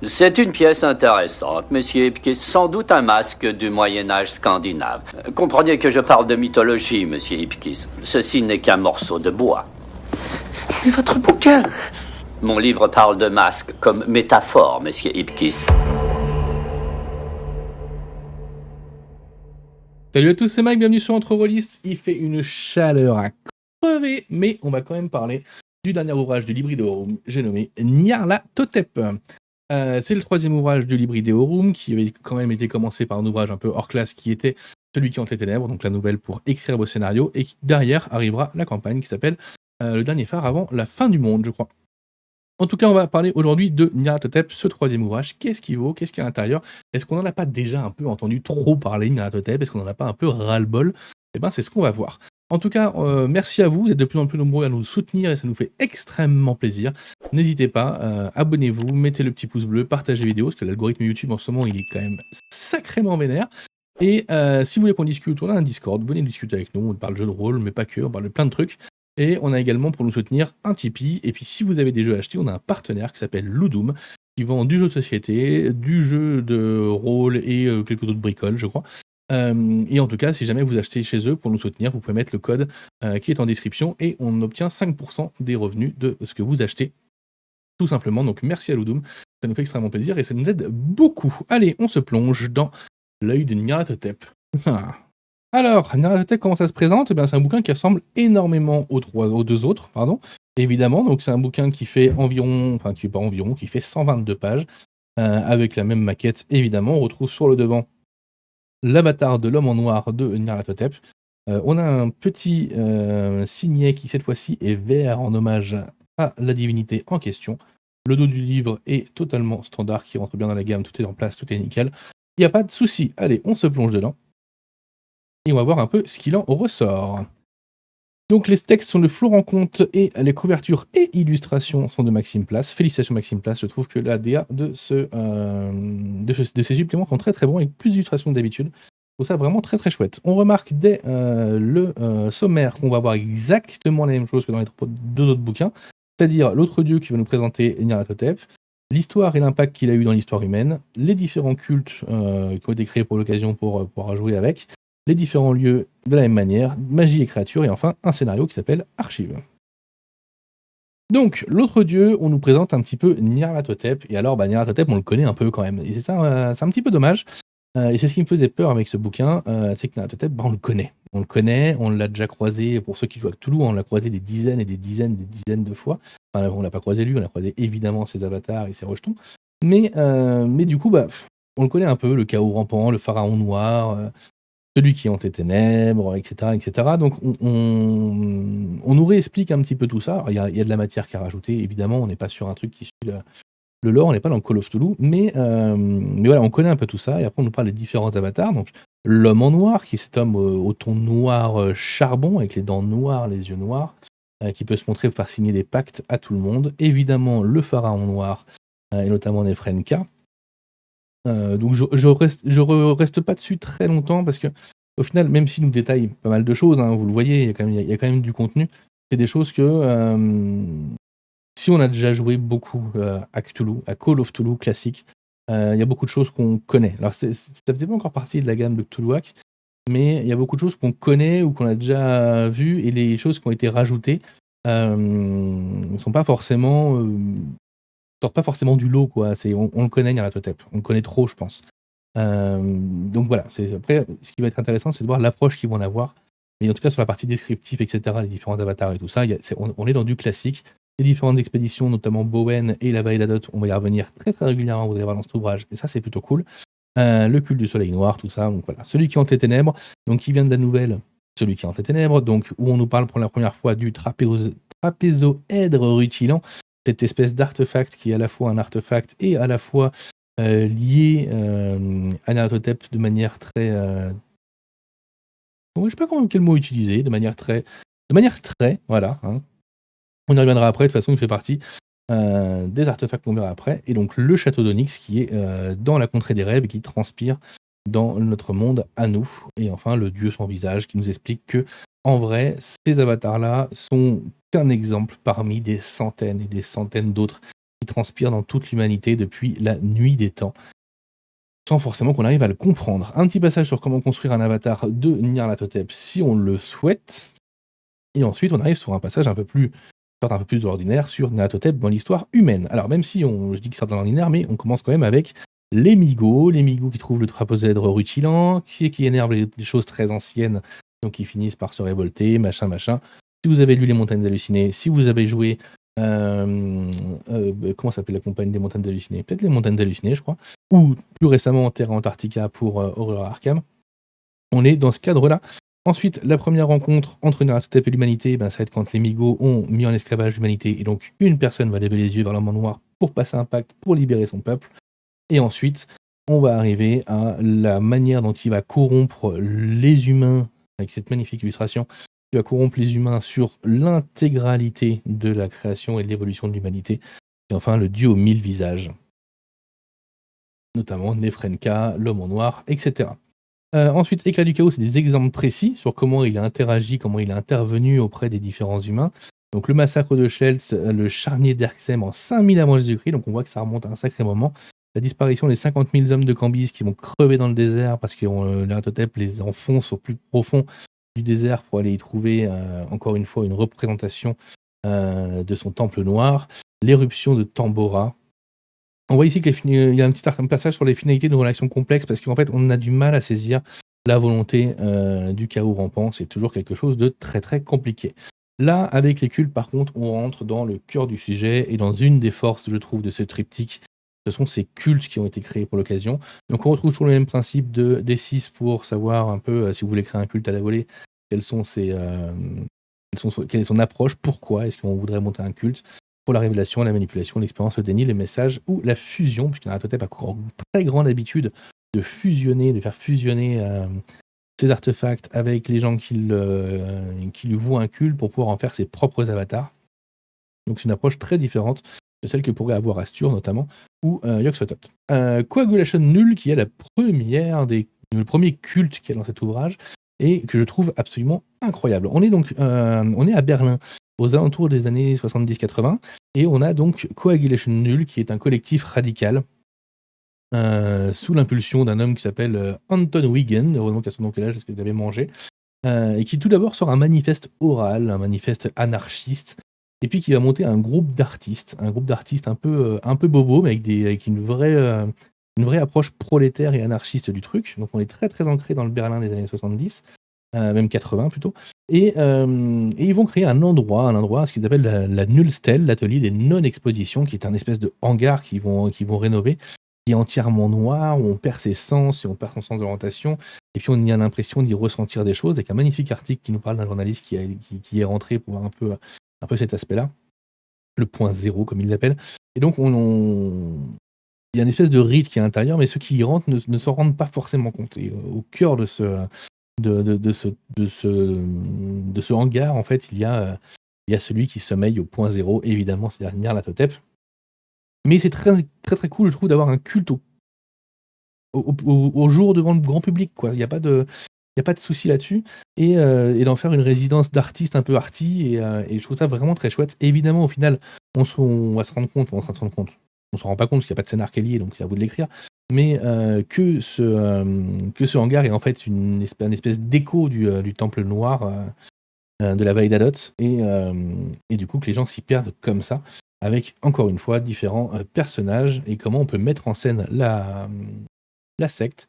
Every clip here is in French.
C'est une pièce intéressante, monsieur Ipkiss. Sans doute un masque du Moyen-Âge scandinave. Comprenez que je parle de mythologie, monsieur Ipkiss. Ceci n'est qu'un morceau de bois. Mais votre bouquin! Mon livre parle de masques comme métaphore, monsieur Ipkiss. Salut à tous, c'est Mike, bienvenue sur Entre Rôlistes. Il fait une chaleur à crever, mais on va quand même parler du dernier ouvrage du Libri-Deorum, j'ai nommé Nyarlathotep. C'est le troisième ouvrage du Libri-Deorum, qui avait quand même été commencé par un ouvrage un peu hors classe qui était Celui qui hante les ténèbres, donc la nouvelle pour écrire vos scénarios, et derrière arrivera la campagne qui s'appelle Le dernier phare avant la fin du monde, je crois. En tout cas, on va parler aujourd'hui de Nyarlathotep, ce troisième ouvrage. Qu'est-ce qu'il vaut? Qu'est-ce qu'il y a à l'intérieur? Est-ce qu'on n'en a pas déjà un peu entendu trop parler de Nyarlathotep? Est-ce qu'on n'en a pas un peu ras-le-bol? Eh bien, c'est ce qu'on va voir. En tout cas, merci à vous. Vous êtes de plus en plus nombreux à nous soutenir et ça nous fait extrêmement plaisir. N'hésitez pas, abonnez-vous, mettez le petit pouce bleu, partagez la vidéo, parce que l'algorithme YouTube en ce moment, il est quand même sacrément vénère. Et si vous voulez qu'on discute, on a un Discord, venez discuter avec nous. On parle de jeux de rôle, mais pas que, on parle de plein de trucs. Et on a également pour nous soutenir un Tipeee. Et puis si vous avez des jeux à acheter, on a un partenaire qui s'appelle Ludum, qui vend du jeu de société, du jeu de rôle et quelques autres bricoles, je crois. Et en tout cas, si jamais vous achetez chez eux pour nous soutenir, vous pouvez mettre le code qui est en description et on obtient 5% des revenus de ce que vous achetez. Tout simplement. Donc merci à Ludum. Ça nous fait extrêmement plaisir et ça nous aide beaucoup. Allez, on se plonge dans l'œil de Nyarlathotep. Alors, Nyarlathotep, comment ça se présente? Eh bien, c'est un bouquin qui ressemble énormément aux deux autres, évidemment. Donc, c'est un bouquin qui fait qui fait 122 pages, avec la même maquette, évidemment. On retrouve sur le devant l'avatar de l'homme en noir de Nyarlathotep. On a un petit signet qui, cette fois-ci, est vert en hommage à la divinité en question. Le dos du livre est totalement standard, qui rentre bien dans la gamme, tout est en place, tout est nickel. Il n'y a pas de souci. Allez, on se plonge dedans. Et on va voir un peu ce qu'il en ressort. Donc les textes sont de Florent Comte et les couvertures et illustrations sont de Maxime Place. Félicitations Maxime Place, je trouve que la DA de ces suppléments sont très très bons avec plus d'illustrations que d'habitude. Je trouve ça vraiment très très chouette. On remarque dès le sommaire qu'on va voir exactement la même chose que dans les deux autres bouquins, c'est-à-dire l'autre dieu qui va nous présenter Nyarlathotep, l'histoire et l'impact qu'il a eu dans l'histoire humaine, les différents cultes qui ont été créés pour l'occasion pour pouvoir jouer avec, les différents lieux de la même manière, magie et créatures, et enfin un scénario qui s'appelle Archive. Donc, l'autre dieu, on nous présente un petit peu Nyarlathotep, et alors Nyarlathotep, on le connaît un peu quand même, et c'est ça, c'est un petit peu dommage, et c'est ce qui me faisait peur avec ce bouquin, c'est que Nyarlathotep, on le connaît. On le connaît, on l'a déjà croisé, pour ceux qui jouent à Cthulhu, on l'a croisé des dizaines et des dizaines et des dizaines de fois. Enfin, on l'a pas croisé lui, on a croisé évidemment ses avatars et ses rejetons, mais du coup, on le connaît un peu, le chaos rampant, le pharaon noir, celui qui hante les ténèbres, etc., etc. Donc on nous réexplique un petit peu tout ça. Il y a de la matière qui a rajouté, évidemment, on n'est pas sur un truc qui suit le lore, on n'est pas dans le Call of Cthulhu, mais voilà, on connaît un peu tout ça, et après on nous parle des différents avatars. Donc l'homme en noir, qui est cet homme au ton noir charbon, avec les dents noires, les yeux noirs, qui peut se montrer pour faire signer des pactes à tout le monde. Évidemment, le pharaon noir, et notamment Nefrenka. Donc je reste pas dessus très longtemps parce que au final, même s'il nous détaille pas mal de choses, vous le voyez, il y a quand même du contenu. C'est des choses que si on a déjà joué beaucoup à Cthulhu, à Call of Cthulhu classique, il y a beaucoup de choses qu'on connaît. Alors ça faisait pas encore partie de la gamme de Cthulhuac, mais il y a beaucoup de choses qu'on connaît ou qu'on a déjà vues, et les choses qui ont été rajoutées ne sont pas forcément sortent pas forcément du lot, quoi. On le connaît, Nyarlathotep. On le connaît trop, je pense. Donc voilà. Après, ce qui va être intéressant, c'est de voir l'approche qu'ils vont en avoir. Mais en tout cas, sur la partie descriptive, etc., les différents avatars et tout ça, on est dans du classique. Les différentes expéditions, notamment Bowen et la vallée d'Adot, on va y revenir très très régulièrement, vous allez voir dans cet ouvrage. Et ça, c'est plutôt cool. Le culte du soleil noir, tout ça. Donc voilà. Celui qui hante les ténèbres, donc qui vient de la nouvelle Celui qui hante les ténèbres, donc où on nous parle pour la première fois du trapézoèdre rutilant, cette espèce d'artefact qui est à la fois un artefact et à la fois lié à Nyarlathotep de manière très... je ne sais pas quel mot utiliser, de manière très... voilà. On y reviendra après, de toute façon, il fait partie des artefacts qu'on verra après. Et donc le château d'Onyx qui est dans la contrée des rêves et qui transpire dans notre monde à nous. Et enfin, le dieu sans visage qui nous explique que, en vrai, ces avatars-là sont qu'un exemple parmi des centaines et des centaines d'autres qui transpire dans toute l'humanité depuis la nuit des temps, sans forcément qu'on arrive à le comprendre. Un petit passage sur comment construire un avatar de Nyarlathotep si on le souhaite, et ensuite on arrive sur un passage un peu plus de l'ordinaire sur Nyarlathotep dans l'histoire humaine. Alors même si je dis qu'il sort de l'ordinaire, mais on commence quand même avec les Migos qui trouvent le trapézèdre rutilant, qui énervent les choses très anciennes, donc qui finissent par se révolter, machin. Si vous avez lu Les Montagnes Hallucinées, si vous avez joué comment s'appelle la compagnie des Montagnes Hallucinées, peut-être Les Montagnes Hallucinées, je crois, ou plus récemment Terra Antarctica pour Horror Arkham, on est dans ce cadre-là. Ensuite, la première rencontre entre Nyarlathotep et l'humanité, ça va être quand les Migos ont mis en esclavage l'humanité, et donc une personne va lever les yeux vers l'homme noir pour passer un pacte pour libérer son peuple. Et ensuite, on va arriver à la manière dont il va corrompre les humains, avec cette magnifique illustration, il va corrompre les humains sur l'intégralité de la création et de l'évolution de l'humanité. Et enfin, le dieu aux 1000 visages, notamment Nefrenka, l'homme en noir, etc. Ensuite, Éclat du chaos, c'est des exemples précis sur comment il a interagi, comment il a intervenu auprès des différents humains. Donc le massacre de Shells, le charnier d'Erxem en 5000 avant Jésus-Christ, donc on voit que ça remonte à un sacré moment. La disparition des 50 000 hommes de Cambis qui vont crever dans le désert parce que Nyarlathotep les enfonce au plus profond du désert pour aller y trouver, encore une fois, une représentation de son temple noir. L'éruption de Tambora. On voit ici qu'il y a un petit passage sur les finalités de relations complexes parce qu'en fait, on a du mal à saisir la volonté du chaos rampant. C'est toujours quelque chose de très très compliqué. Là, avec les cultes, par contre, on rentre dans le cœur du sujet et dans une des forces, je trouve, de ce triptyque. Ce sont ces cultes qui ont été créés pour l'occasion. Donc on retrouve toujours le même principe de D6 pour savoir un peu, si vous voulez créer un culte à la volée, quelle est son approche, pourquoi est-ce qu'on voudrait monter un culte, pour la révélation, la manipulation, l'expérience, le déni, les messages ou la fusion, puisqu'il y a un Nyarlathotep a une très grande habitude de faire fusionner ces artefacts avec les gens qui lui vouent un culte pour pouvoir en faire ses propres avatars. Donc c'est une approche très différente de celle que pourrait avoir Astur notamment, ou Yog-Sothoth. Coagulation Null, qui est le premier culte qu'il y a dans cet ouvrage, et que je trouve absolument incroyable. On est à Berlin, aux alentours des années 70-80, et on a donc Coagulation Null, qui est un collectif radical, sous l'impulsion d'un homme qui s'appelle Anton Wigen, heureusement qu'à son nom quel âge est-ce que vous avez mangé, et qui tout d'abord sort un manifeste oral, un manifeste anarchiste, et puis qui va monter un groupe d'artistes un peu bobo, mais avec une vraie approche prolétaire et anarchiste du truc. Donc on est très très ancré dans le Berlin des années 70, même 80 plutôt. Et ils vont créer un endroit, ce qu'ils appellent la Nullstelle, l'atelier des non-expositions, qui est un espèce de hangar qu'ils vont rénover, qui est entièrement noir, où on perd ses sens et on perd son sens d'orientation. Et puis on y a l'impression d'y ressentir des choses, avec un magnifique article qui nous parle d'un journaliste qui est rentré pour voir un peu cet aspect-là, le point zéro comme il l'appelle. Et donc il y a une espèce de rite qui est à l'intérieur, mais ceux qui y rentrent ne s'en rendent pas forcément compte. Et au cœur de ce hangar, en fait, il y a celui qui sommeille au point zéro, évidemment, c'est-à-dire Nyarlathotep. Mais c'est très très très cool, je trouve, d'avoir un culte au jour devant le grand public, quoi. Il n'y a pas de souci là-dessus, et d'en faire une résidence d'artiste un peu arty, et je trouve ça vraiment très chouette. Et évidemment, au final, on va se rendre compte, on s'en rend pas compte parce qu'il n'y a pas de scénar qui est lié, donc c'est à vous de l'écrire, mais que ce hangar est en fait une espèce d'écho du temple noir de la vallée d'Alot, et du coup que les gens s'y perdent comme ça, avec encore une fois différents personnages, et comment on peut mettre en scène la secte,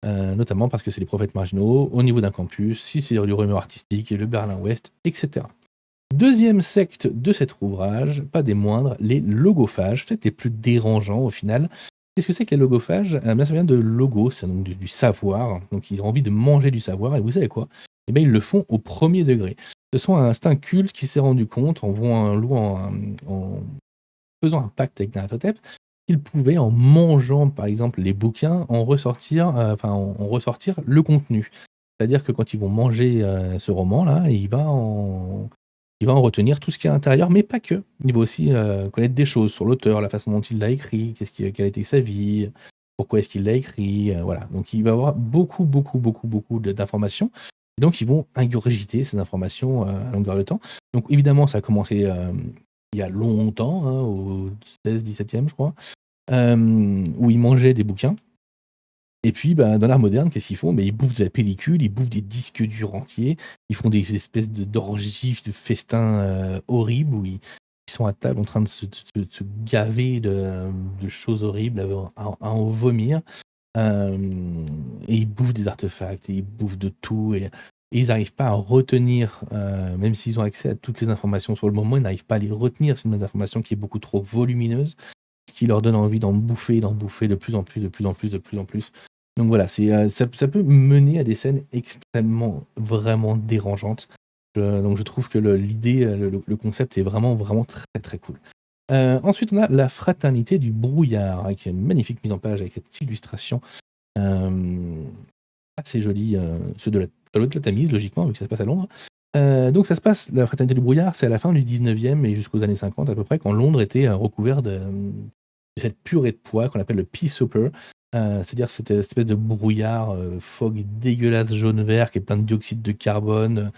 notamment parce que c'est les prophètes marginaux au niveau d'un campus, si c'est du rumeur artistique, et le Berlin-Ouest, etc. Deuxième secte de cet ouvrage, pas des moindres, les logophages, peut-être les plus dérangeants au final. Qu'est-ce que c'est que les logophages ? Ça vient de logos, c'est donc du savoir, donc ils ont envie de manger du savoir, et vous savez quoi ? Eh bien ils le font au premier degré. C'est un culte qui s'est rendu compte, en faisant un pacte avec Nyarlathotep, qu'il pouvait, en mangeant par exemple les bouquins, en ressortir le contenu. C'est-à-dire que quand ils vont manger ce roman-là, il va en retenir tout ce qui est à l'intérieur, mais pas que. Il va aussi connaître des choses sur l'auteur, la façon dont il l'a écrit, quelle a été sa vie, pourquoi est-ce qu'il l'a écrit, voilà. Donc il va avoir beaucoup d'informations. Et donc ils vont ingurgiter ces informations à longueur de temps. Donc évidemment, ça a commencé il y a longtemps, hein, au 16-17e, je crois, où ils mangeaient des bouquins. Et puis, dans l'art moderne, qu'est-ce qu'ils font? Ils bouffent de la pellicule, ils bouffent des disques durs entiers, ils font des espèces d'orgies, de festins horribles où ils sont à table en train de se gaver de choses horribles à en vomir. Et ils bouffent des artefacts, et ils bouffent de tout, et ils n'arrivent pas à retenir, même s'ils ont accès à toutes les informations sur le moment, ils n'arrivent pas à les retenir. C'est une information qui est beaucoup trop volumineuse, ce qui leur donne envie d'en bouffer de plus en plus, de plus en plus, de plus en plus. Donc voilà, ça peut mener à des scènes extrêmement, vraiment dérangeantes. Donc je trouve que l'idée, le concept est vraiment, vraiment très, très cool. Ensuite, on a la fraternité du brouillard, avec une magnifique mise en page, avec cette illustration assez jolie, ceux de la Tamise, logiquement, vu que ça se passe à Londres. Donc ça se passe, la fraternité du brouillard, c'est à la fin du 19e et jusqu'aux années 50 à peu près, quand Londres était recouvert de cette purée de pois qu'on appelle le pea souper. C'est-à-dire cette espèce de brouillard, fog dégueulasse jaune-vert qui est plein de dioxyde de carbone,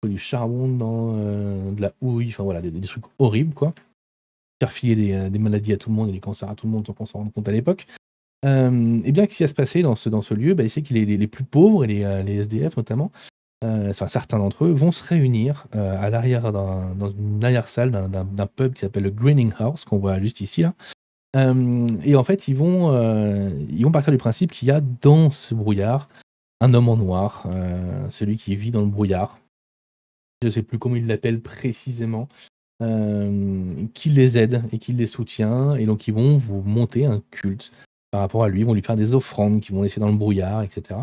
du charbon dans de la houille, enfin voilà, des trucs horribles, quoi. Faire filer des maladies à tout le monde et des cancers à tout le monde sans qu'on s'en rende compte à l'époque. Et bien, qu'est-ce qui va se passer dans ce lieu? C'est que les plus pauvres et les SDF notamment, enfin certains d'entre eux, vont se réunir à l'arrière dans une arrière-salle d'un pub qui s'appelle le Greening House, qu'on voit juste ici, là. Et en fait, ils vont partir du principe qu'il y a dans ce brouillard un homme en noir, celui qui vit dans le brouillard. Je ne sais plus comment il l'appelle précisément, qui les aide et qui les soutient. Et donc, ils vont vous monter un culte par rapport à lui. Ils vont lui faire des offrandes qu'ils vont laisser dans le brouillard, etc.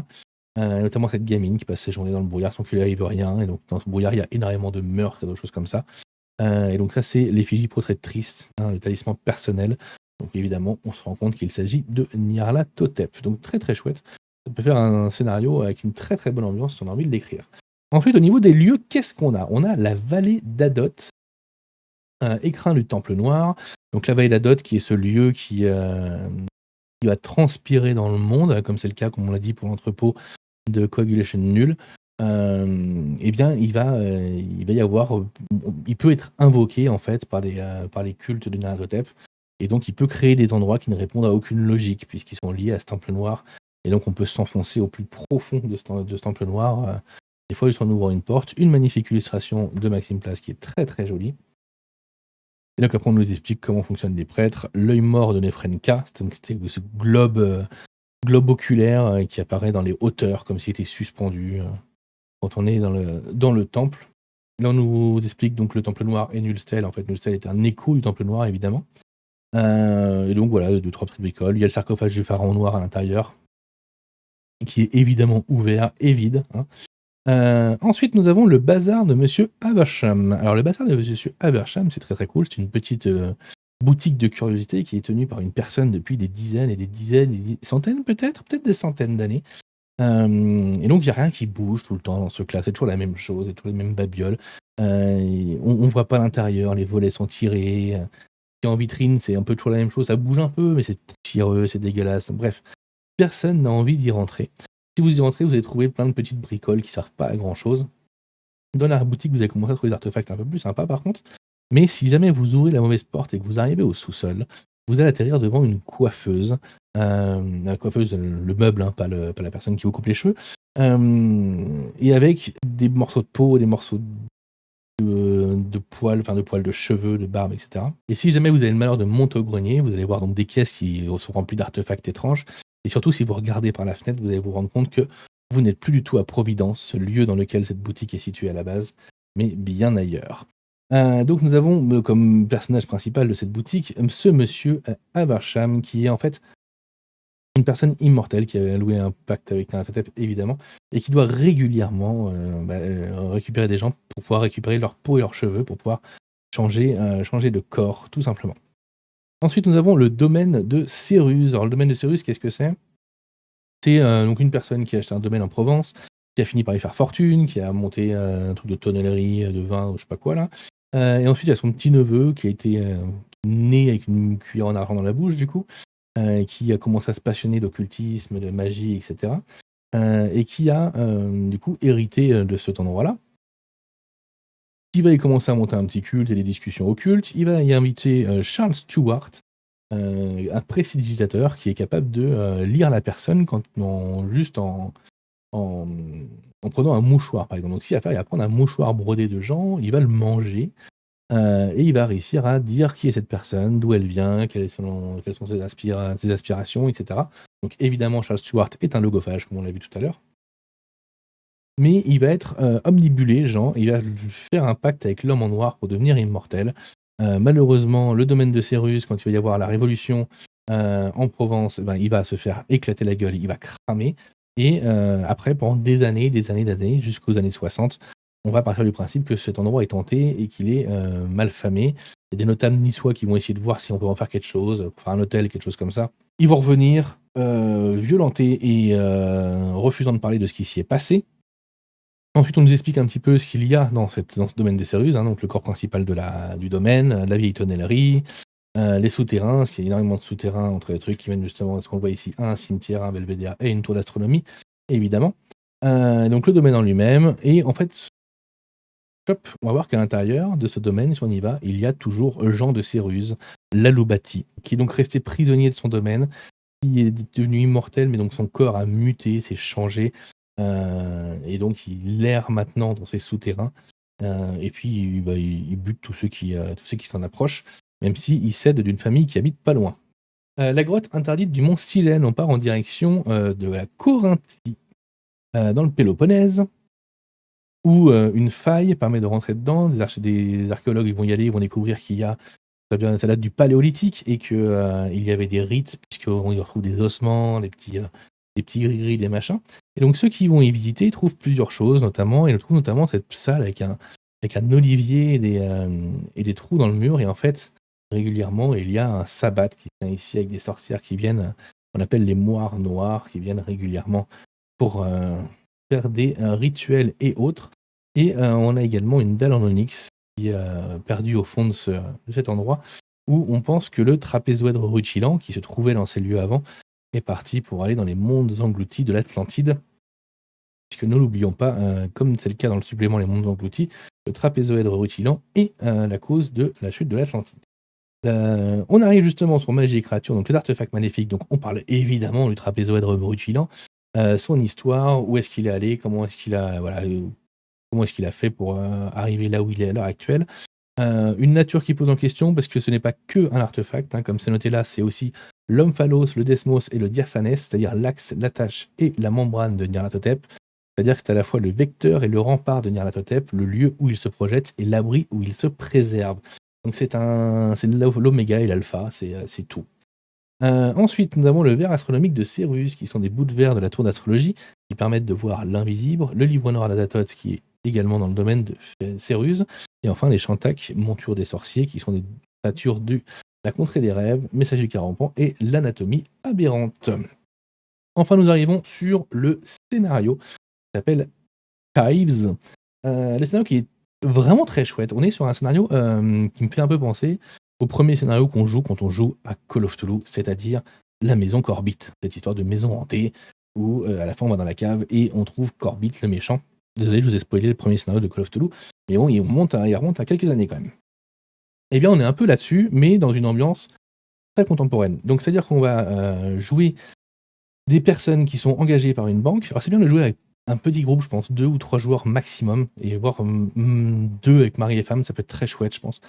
Notamment cette gamine qui passe ses journées dans le brouillard sans qu'il lui arrive rien. Et donc, dans ce brouillard, il y a énormément de meurtres et d'autres choses comme ça. Et donc, ça, c'est l'effigie protectrice, le talisman personnel. Donc, évidemment, on se rend compte qu'il s'agit de Nyarlathotep. Donc, très très chouette. Ça peut faire un scénario avec une très très bonne ambiance si on a envie de l'écrire. Ensuite, au niveau des lieux, qu'est-ce qu'on a? On a la vallée d'Adot, écrin du Temple Noir. Donc, la vallée d'Adot, qui est ce lieu qui va transpirer dans le monde, comme c'est le cas, comme on l'a dit, pour l'entrepôt de Coagulation Null. Eh bien, il va y avoir, il peut être invoqué en fait par les cultes de Nyarlathotep, et donc il peut créer des endroits qui ne répondent à aucune logique puisqu'ils sont liés à ce temple noir, et donc on peut s'enfoncer au plus profond de ce temple noir. Des fois, juste en ouvrant une porte. Une magnifique illustration de Maxime Place qui est très très jolie. Et donc après, on nous explique comment fonctionnent les prêtres. L'œil mort de Nefrenka, c'était ce globe oculaire qui apparaît dans les hauteurs comme s'il était suspendu quand on est dans le temple. Là, on nous explique donc le temple noir et Nullstel. En fait, Nullstel est un écho du temple noir, évidemment. Et donc voilà, 2-3 petites bricoles. Il y a le sarcophage du pharaon noir à l'intérieur, qui est évidemment ouvert et vide. Ensuite, nous avons le bazar de Monsieur Habersham. Alors, le bazar de Monsieur Habersham, c'est très très cool. C'est une petite boutique de curiosité qui est tenue par une personne depuis des dizaines et des dizaines, des centaines peut-être des centaines d'années. Et donc, il n'y a rien qui bouge tout le temps dans ce classe. C'est toujours la même chose, c'est toujours les mêmes babioles. On ne voit pas l'intérieur, les volets sont tirés. En vitrine, c'est un peu toujours la même chose. Ça bouge un peu, mais c'est poussiéreux, c'est dégueulasse. Bref, personne n'a envie d'y rentrer. Si vous y rentrez, vous allez trouver plein de petites bricoles qui ne servent pas à grand chose. Dans la boutique, vous allez commencer à trouver des artefacts un peu plus sympas par contre. Mais si jamais vous ouvrez la mauvaise porte et que vous arrivez au sous-sol, vous allez atterrir devant une coiffeuse. La coiffeuse, le meuble, pas la personne qui vous coupe les cheveux. Et avec des morceaux de peau, des morceaux de poils, de poils de cheveux, de barbe, etc. Et si jamais vous avez le malheur de monter au grenier, vous allez voir donc des caisses qui sont remplies d'artefacts étranges. Et surtout, si vous regardez par la fenêtre, vous allez vous rendre compte que vous n'êtes plus du tout à Providence, ce lieu dans lequel cette boutique est située à la base, mais bien ailleurs. Donc nous avons comme personnage principal de cette boutique ce monsieur Habersham, qui est en fait une personne immortelle qui a loué un pacte avec Nyarlathotep, évidemment, et qui doit régulièrement récupérer des gens pour pouvoir récupérer leur peau et leurs cheveux, pour pouvoir changer de corps, tout simplement. Ensuite, nous avons le domaine de Cérus. Alors, le domaine de Cérus, qu'est-ce que c'est? C'est donc une personne qui a acheté un domaine en Provence, qui a fini par y faire fortune, qui a monté un truc de tonnellerie, de vin, ou je sais pas quoi, là. Et ensuite, il y a son petit-neveu qui a été né avec une cuillère en argent dans la bouche, du coup, qui a commencé à se passionner d'occultisme, de magie, etc. Et qui a, du coup, hérité de cet endroit-là. qui va y commencer à monter un petit culte et des discussions occultes. Il va y inviter Charles Stewart, un prestidigitateur qui est capable de lire la personne juste en, en prenant un mouchoir, par exemple. Donc, ce qu'il va faire, il va prendre un mouchoir brodé de gens, il va le manger, et il va réussir à dire qui est cette personne, d'où elle vient, quelles sont ses aspirations, etc. Donc, évidemment, Charles Stewart est un logophage, comme on l'a vu tout à l'heure. Mais il va être omnibulé, il va faire un pacte avec l'homme en noir pour devenir immortel. Malheureusement, le domaine de Cérus, quand il va y avoir la révolution en Provence, il va se faire éclater la gueule, il va cramer. Et après, pendant des années, jusqu'aux années 60, on va partir du principe que cet endroit est hanté et qu'il est mal famé. Il y a des notables niçois qui vont essayer de voir si on peut en faire quelque chose, pour faire un hôtel, quelque chose comme ça. Ils vont revenir, violentés et refusant de parler de ce qui s'y est passé. Ensuite, on nous explique un petit peu ce qu'il y a dans ce domaine des Cérus, donc le corps principal du domaine, la vieille tonnellerie, les souterrains, parce qu'il y a énormément de souterrains entre les trucs qui viennent justement de ce qu'on voit ici, un cimetière, un belvédère et une tour d'astronomie, évidemment. Donc le domaine en lui-même, et en fait, on va voir qu'à l'intérieur de ce domaine, si on y va, il y a toujours Jean de Cérus, l'Aloubati, qui est donc resté prisonnier de son domaine, qui est devenu immortel, mais donc son corps a muté, s'est changé, et donc il erre maintenant dans ses souterrains, et puis il bute tous ceux qui s'en approchent, même s'il cède d'une famille qui habite pas loin. La grotte interdite du mont Silène, on part en direction de la Corinthie, dans le Péloponnèse, où une faille permet de rentrer dedans. Des archéologues ils vont y aller, ils vont découvrir qu'il y a ça date du Paléolithique et qu'il y avait des rites, puisqu'on y retrouve des ossements, des petits gris-gris, des machins. Et donc ceux qui vont y visiter trouvent plusieurs choses, notamment, et on trouve notamment cette salle avec un olivier et des trous dans le mur. Et en fait, régulièrement, il y a un sabbat qui vient ici avec des sorcières qui viennent, on appelle les moires noires, qui viennent régulièrement pour faire des rituels et autres. Et on a également une dalle en onyx qui est perdue au fond de cet endroit, où on pense que le trapézoèdre rutilant, qui se trouvait dans ces lieux avant, est parti pour aller dans les mondes engloutis de l'Atlantide. Puisque ne l'oublions pas, comme c'est le cas dans le supplément Les Mondes Engloutis, le trapézoèdre rutilant est la cause de la chute de l'Atlantide. On arrive justement sur Magie et Créatures, donc les artefacts maléfiques. Donc on parle évidemment du trapézoèdre rutilant, son histoire, où est-ce qu'il est allé, comment est-ce qu'il a fait pour arriver là où il est à l'heure actuelle. Une nature qui pose en question, parce que ce n'est pas que un artefact, comme c'est noté là, c'est aussi l'omphalos, le desmos et le diaphanes, c'est-à-dire l'axe, l'attache et la membrane de Nyarlathotep. C'est-à-dire que c'est à la fois le vecteur et le rempart de Nyarlathotep, le lieu où il se projette et l'abri où il se préserve. Donc c'est l'oméga et l'alpha, c'est tout. Ensuite, nous avons le verre astronomique de Cérus, qui sont des bouts de verre de la tour d'astrologie, qui permettent de voir l'invisible, le livre noir d'Adatot, qui est également dans le domaine de Cérus, et enfin les Chantak, montures des sorciers, qui sont des natures de la contrée des rêves, messager qui rampant et l'anatomie aberrante. Enfin, nous arrivons sur le scénario, qui s'appelle Caves. Le scénario qui est vraiment très chouette. On est sur un scénario qui me fait un peu penser au premier scénario qu'on joue quand on joue à Call of Cthulhu, c'est-à-dire la maison Corbit, cette histoire de maison hantée, où à la fin on va dans la cave et on trouve Corbit le méchant. Désolé, je vous ai spoilé le premier scénario de Call of Cthulhu, mais bon, il remonte à quelques années quand même. Eh bien, on est un peu là-dessus, mais dans une ambiance très contemporaine. Donc, c'est-à-dire qu'on va jouer des personnes qui sont engagées par une banque. Alors, c'est bien de jouer avec un petit groupe, je pense, 2 ou 3 joueurs maximum, et voire 2 avec mari et femme, ça peut être très chouette, je pense.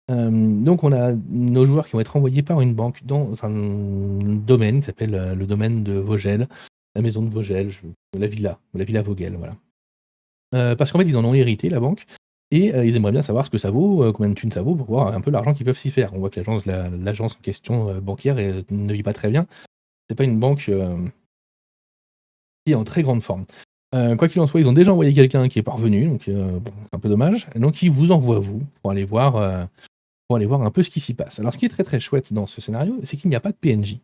Donc, on a nos joueurs qui vont être envoyés par une banque dans un domaine qui s'appelle le domaine de Vogel, la maison de Vogel, la villa Vogel, voilà. Parce qu'en fait, ils en ont hérité, la banque, et ils aimeraient bien savoir ce que ça vaut, combien de thunes ça vaut, pour voir un peu l'argent qu'ils peuvent s'y faire. On voit que l'agence en question bancaire ne vit pas très bien. C'est pas une banque qui est en très grande forme. Quoi qu'il en soit, ils ont déjà envoyé quelqu'un qui est parvenu, donc c'est un peu dommage. Donc ils vous envoient vous pour aller voir un peu ce qui s'y passe. Alors ce qui est très très chouette dans ce scénario, c'est qu'il n'y a pas de PNJ.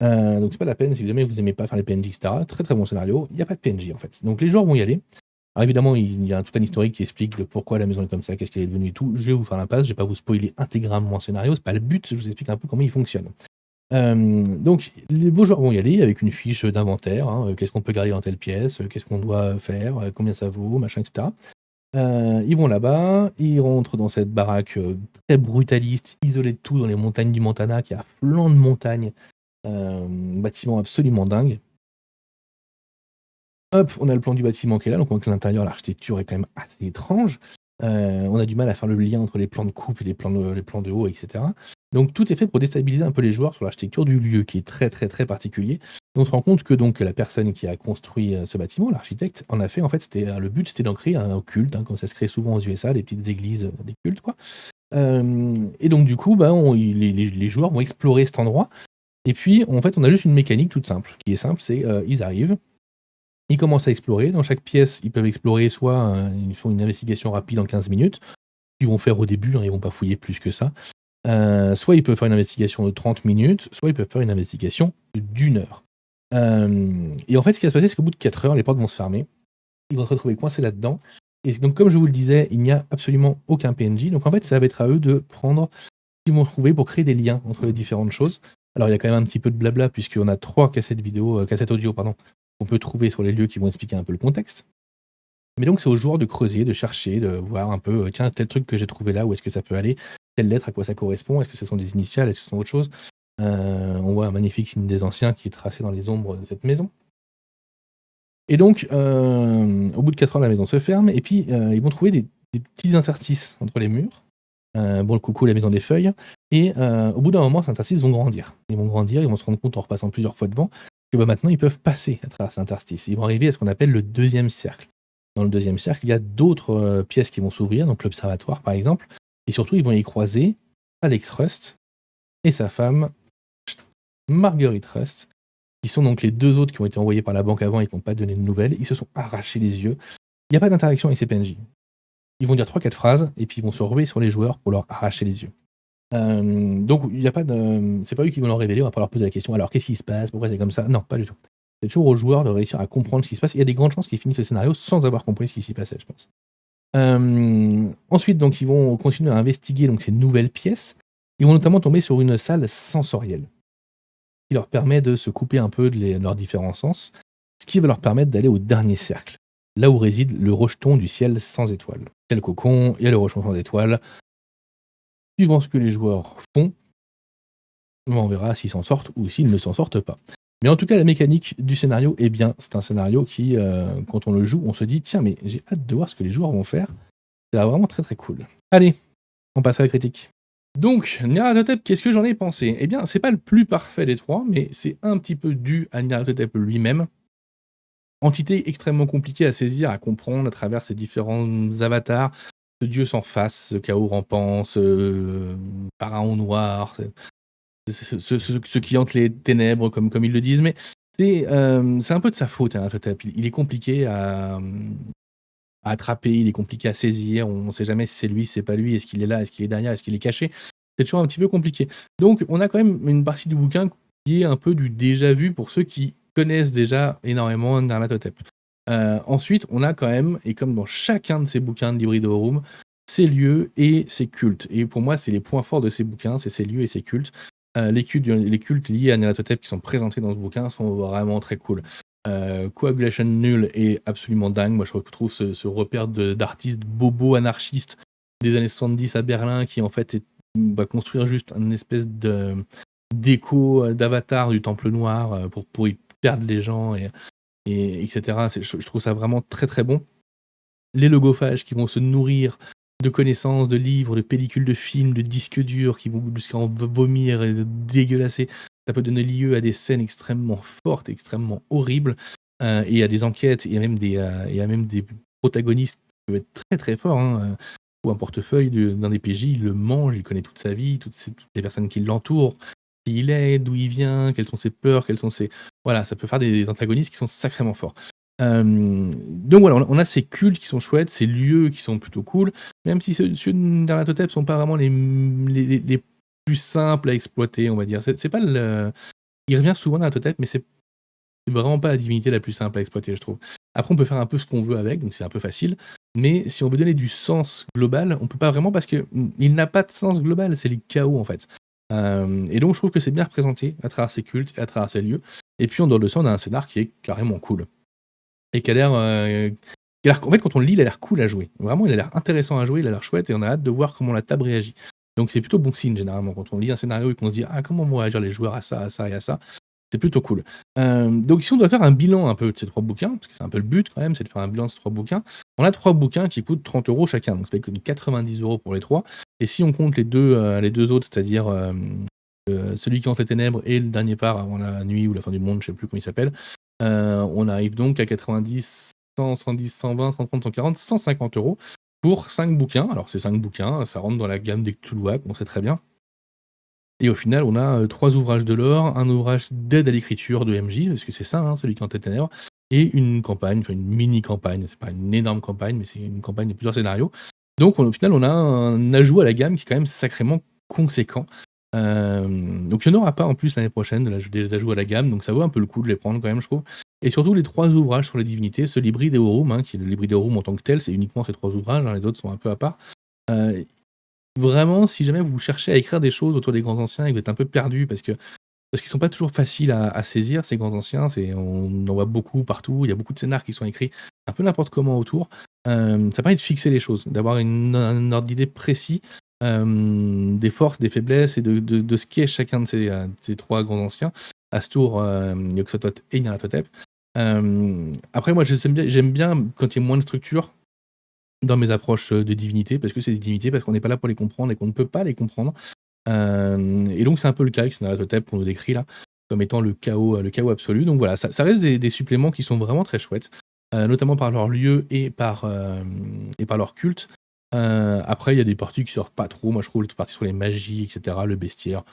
Donc c'est pas la peine, si jamais vous aimez pas faire les PNJ, etc. Très très bon scénario, il n'y a pas de PNJ en fait. Donc les joueurs vont y aller. Alors évidemment, il y a tout un historique qui explique de pourquoi la maison est comme ça, qu'est-ce qu'elle est devenue et tout. Je vais vous faire l'impasse, je vais pas vous spoiler intégralement le scénario, c'est pas le but, je vous explique un peu comment il fonctionne. Donc vos joueurs vont y aller avec une fiche d'inventaire, qu'est-ce qu'on peut garder dans telle pièce, qu'est-ce qu'on doit faire, combien ça vaut, machin, etc. Ils vont là-bas, ils rentrent dans cette baraque très brutaliste, isolée de tout dans les montagnes du Montana, qui a flanc de montagnes, bâtiment absolument dingue. Hop, on a le plan du bâtiment qui est là, donc on voit que l'intérieur, l'architecture est quand même assez étrange. On a du mal à faire le lien entre les plans de coupe et les plans de haut, etc. Donc tout est fait pour déstabiliser un peu les joueurs sur l'architecture du lieu, qui est très très très particulier. On se rend compte que donc la personne qui a construit ce bâtiment, l'architecte, en a fait, en fait, le but c'était d'en créer un culte, hein, comme ça se crée souvent aux USA, les petites églises, des cultes, quoi. Et donc du coup, les joueurs vont explorer cet endroit. Et puis, en fait, on a juste une mécanique toute simple, qui est simple, c'est ils arrivent, ils commencent à explorer. Dans chaque pièce, ils peuvent explorer soit ils font une investigation rapide en 15 minutes, qu'ils vont faire au début, hein, ils vont pas fouiller plus que ça. Soit ils peuvent faire une investigation de 30 minutes, soit ils peuvent faire une investigation d'1 heure. Et en fait, ce qui va se passer, c'est qu'au bout de 4 heures, les portes vont se fermer. Ils vont se retrouver coincés là-dedans. Et donc, comme je vous le disais, il n'y a absolument aucun PNJ. Donc en fait, ça va être à eux de prendre ce qu'ils vont trouver pour créer des liens entre les différentes choses. Alors il y a quand même un petit peu de blabla, puisqu'on a 3 cassettes audio, qu'on peut trouver sur les lieux qui vont expliquer un peu le contexte. Mais donc c'est aux joueurs de creuser, de chercher, de voir un peu, tiens, tel truc que j'ai trouvé là, où est-ce que ça peut aller? Telle lettre, à quoi ça correspond? Est-ce que ce sont des initiales? Est-ce que ce sont autre chose? On voit un magnifique signe des anciens qui est tracé dans les ombres de cette maison. Et donc, au bout de 4 heures, la maison se ferme, et puis ils vont trouver des petits interstices entre les murs. Bon, le coucou, la maison des feuilles. Et au bout d'un moment, ces interstices vont grandir. Ils vont grandir, ils vont se rendre compte en repassant plusieurs fois devant que maintenant ils peuvent passer à travers ces interstices. Ils vont arriver à ce qu'on appelle le 2e cercle. Dans le 2e cercle, il y a d'autres pièces qui vont s'ouvrir, donc l'observatoire par exemple. Et surtout, ils vont y croiser Alex Rust et sa femme Marguerite Rust, qui sont donc les 2 autres qui ont été envoyés par la banque avant et qui n'ont pas donné de nouvelles. Ils se sont arrachés les yeux. Il n'y a pas d'interaction avec ces PNJ. Ils vont dire 3-4 phrases et puis ils vont se ruer sur les joueurs pour leur arracher les yeux. Donc il y a pas de, c'est pas eux qui vont leur révéler, on va pas leur poser la question. Alors qu'est-ce qui se passe? Pourquoi c'est comme ça? Non, pas du tout. C'est toujours aux joueurs de réussir à comprendre ce qui se passe. Il y a des grandes chances qu'ils finissent le scénario sans avoir compris ce qui s'y passait, je pense. Ensuite, donc ils vont continuer à investiguer donc ces nouvelles pièces. Ils vont notamment tomber sur une salle sensorielle qui leur permet de se couper un peu de leurs différents sens, ce qui va leur permettre d'aller au dernier cercle, là où réside le rejeton du ciel sans étoiles. Il y a le cocon, il y a le rejeton sans étoiles. Suivant ce que les joueurs font, on verra s'ils s'en sortent ou s'ils ne s'en sortent pas. Mais en tout cas, la mécanique du scénario, eh bien, c'est un scénario qui, quand on le joue, on se dit, tiens, mais j'ai hâte de voir ce que les joueurs vont faire. C'est vraiment très très cool. Allez, on passe à la critique. Donc, Nyarlathotep, qu'est-ce que j'en ai pensé? Eh bien, c'est pas le plus parfait des 3, mais c'est un petit peu dû à Nyarlathotep lui-même. Entité extrêmement compliquée à saisir, à comprendre à travers ses différents avatars. Ce dieu sans face, ce chaos rampant, ce pharaon noir, ce qui hante les ténèbres, comme ils le disent. Mais c'est un peu de sa faute, Nyarlathotep. Il est compliqué à attraper, il est compliqué à saisir. On ne sait jamais si c'est lui, si c'est pas lui. Est-ce qu'il est là? Est-ce qu'il est derrière? Est-ce qu'il est caché? C'est toujours un petit peu compliqué. Donc, on a quand même une partie du bouquin qui est un peu du déjà vu pour ceux qui connaissent déjà énormément Nyarlathotep. Ensuite, on a quand même, et comme dans chacun de ces bouquins de Libridorum, ces lieux et ces cultes. Et pour moi, c'est les points forts de ces bouquins, c'est ces lieux et ces cultes. Les cultes liés à Nyarlathotep qui sont présentés dans ce bouquin sont vraiment très cool. Coagulation Null est absolument dingue. Moi, je trouve ce repère d'artistes bobos anarchistes des années 70 à Berlin qui, en fait, va construire juste une espèce d'écho d'avatar du Temple Noir pour y perdre les gens et etc. Je trouve ça vraiment très très bon. Les logophages qui vont se nourrir de connaissances, de livres, de pellicules de films, de disques durs qui vont jusqu'à en vomir et dégueulasser. Ça peut donner lieu à des scènes extrêmement fortes, extrêmement horribles, et à des enquêtes, et à même des protagonistes qui peuvent être très très forts. Ou un portefeuille d'un des PJ, il le mange, il connaît toute sa vie, toutes les personnes qui l'entourent, qui il est, d'où il vient, quelles sont ses peurs, quelles sont ses... Voilà, ça peut faire des antagonistes qui sont sacrément forts. Donc voilà, on a ces cultes qui sont chouettes, ces lieux qui sont plutôt cool, même si ceux de Nyarlathotep sont pas vraiment les plus simples à exploiter, on va dire. C'est pas il revient souvent Nyarlathotep, mais c'est vraiment pas la divinité la plus simple à exploiter, je trouve. Après, on peut faire un peu ce qu'on veut avec, donc c'est un peu facile. Mais si on veut donner du sens global, on peut pas vraiment parce que il n'a pas de sens global, c'est le chaos en fait. Et donc je trouve que c'est bien représenté à travers ces cultes, à travers ces lieux. Et puis en dehors de ça, on a un scénar qui est carrément cool et qui a En fait, quand on le lit, il a l'air cool à jouer. Vraiment, il a l'air intéressant à jouer, il a l'air chouette et on a hâte de voir comment la table réagit. Donc c'est plutôt bon signe généralement quand on lit un scénario et qu'on se dit comment vont réagir les joueurs à ça, à ça et à ça. C'est plutôt cool. Donc si on doit faire un bilan un peu de ces 3 bouquins, parce que c'est un peu le but quand même, c'est de faire un bilan de ces 3 bouquins, on a 3 bouquins qui coûtent 30 € chacun, donc ça fait 90 € pour les 3. Et si on compte les deux autres, c'est-à-dire celui qui hante les ténèbres et le dernier phare avant la nuit ou la fin du monde, je sais plus comment il s'appelle, on arrive donc à 90, 100, 110, 120, 130, 140, 150 € pour 5 bouquins. Alors ces 5 bouquins, ça rentre dans la gamme des Cthulhuac, on sait très bien. Et au final, on a 3 ouvrages de lore, un ouvrage d'aide à l'écriture de MJ, parce que c'est ça, celui qui hante les ténèbres, et une campagne, enfin une mini-campagne, c'est pas une énorme campagne, mais c'est une campagne de plusieurs scénarios. Donc au final, on a un ajout à la gamme qui est quand même sacrément conséquent. Donc il n'y en aura pas en plus l'année prochaine des ajouts à la gamme, donc ça vaut un peu le coup de les prendre quand même, je trouve. Et surtout les 3 ouvrages sur les divinités, ce Libri Deorum, qui est le Libri Deorum en tant que tel, c'est uniquement ces 3 ouvrages, les autres sont un peu à part. Vraiment, si jamais vous cherchez à écrire des choses autour des grands anciens et que vous êtes un peu perdu parce qu'ils sont pas toujours faciles à saisir, ces grands anciens, on en voit beaucoup partout, il y a beaucoup de scénars qui sont écrits un peu n'importe comment autour. Ça permet de fixer les choses, d'avoir un ordre d'idée précis des forces, des faiblesses et de ce qu'est chacun de ces 3 grands anciens, Astur, Yog-Sothoth et Nyarlathotep. Après, moi, j'aime bien quand il y a moins de structure dans mes approches de divinité, parce que c'est des divinités, parce qu'on n'est pas là pour les comprendre et qu'on ne peut pas les comprendre. Et donc c'est un peu le cas avec Nyarlathotep qu'on nous décrit là, comme étant le chaos absolu. Donc voilà, ça reste des suppléments qui sont vraiment très chouettes, notamment par leur lieu et par leur culte. Après, il y a des parties qui sortent pas trop. Moi, je trouve les parties sur les magies, etc., le bestiaire.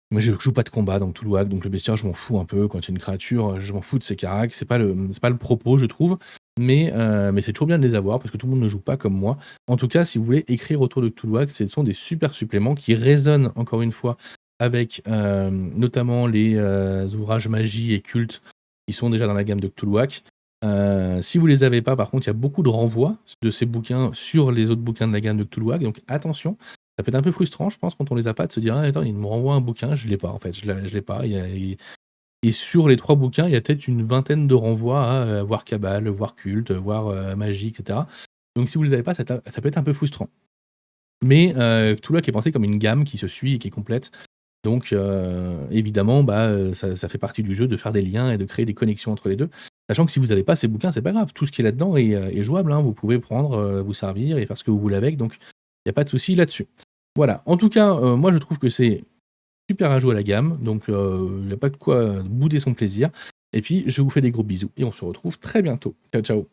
Moi, je joue pas de combat dans Cthulhuac, donc le bestiaire, je m'en fous un peu. Quand il y a une créature, je m'en fous de ses caracs. C'est pas le propos, je trouve. Mais c'est toujours bien de les avoir parce que tout le monde ne joue pas comme moi. En tout cas, si vous voulez écrire autour de Cthulhuac, ce sont des super suppléments qui résonnent encore une fois avec notamment les ouvrages magie et cultes qui sont déjà dans la gamme de Cthulhuac. Si vous les avez pas, par contre, il y a beaucoup de renvois de ces bouquins sur les autres bouquins de la gamme de Cthulhuac, donc attention. Ça peut être un peu frustrant, je pense, quand on les a pas, de se dire attends, il me renvoie un bouquin, je l'ai pas en fait, je l'ai pas. Et sur les 3 bouquins, il y a peut-être une vingtaine de renvois à voir Cabal, voir Culte, voir Magie, etc. Donc si vous ne les avez pas, ça peut être un peu frustrant. Mais Cthulhuac est pensé comme une gamme qui se suit et qui est complète. Donc évidemment, ça fait partie du jeu de faire des liens et de créer des connexions entre les deux. Sachant que si vous n'avez pas ces bouquins, c'est pas grave. Tout ce qui est là-dedans est jouable. Vous pouvez prendre, vous servir et faire ce que vous voulez avec. Donc il n'y a pas de souci là-dessus. Voilà. En tout cas, moi je trouve que c'est super ajout à la gamme, donc il n'y a pas de quoi bouder son plaisir. Et puis, je vous fais des gros bisous et on se retrouve très bientôt. Ciao, ciao.